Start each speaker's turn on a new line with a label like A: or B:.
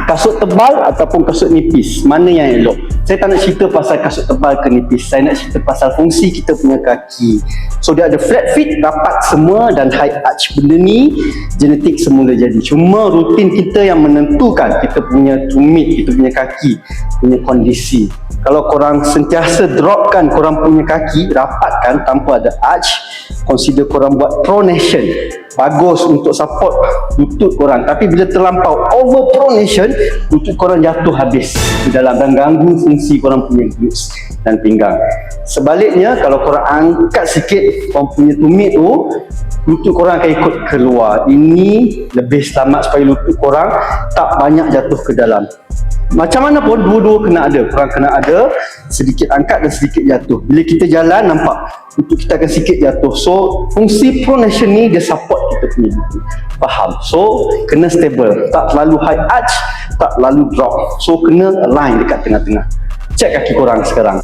A: Kasut tebal ataupun kasut nipis, mana yang elok? Saya tak nak cerita pasal kasut tebal ke nipis, saya nak cerita pasal fungsi kita punya kaki. So dia ada flat fit, rapat semua, dan high arch. Benda ni genetik semula jadi, cuma rutin kita yang menentukan kita punya tumit, kita punya kaki punya kondisi. Kalau korang sentiasa dropkan korang punya kaki, rapatkan tanpa ada arch, consider korang buat pronation, bagus untuk support lutut korang. Tapi bila terlampau over pronation, lutut korang jatuh habis di dalam dan ganggu fungsi korang punya glutes dan pinggang. Sebaliknya, kalau korang angkat sikit korang punya tumit tu, lutut korang akan ikut keluar. Ini lebih selamat supaya lutut korang tak banyak jatuh ke dalam. Macam mana pun dua-dua kena ada, korang kena ada sedikit angkat dan sedikit jatuh. Bila kita jalan nampak lutut kita akan sikit jatuh. So fungsi pronation ni dia support kita punya lutut. Faham? So kena stable, tak terlalu high arch, tak terlalu drop. So kena align dekat tengah-tengah. Cek kaki korang sekarang.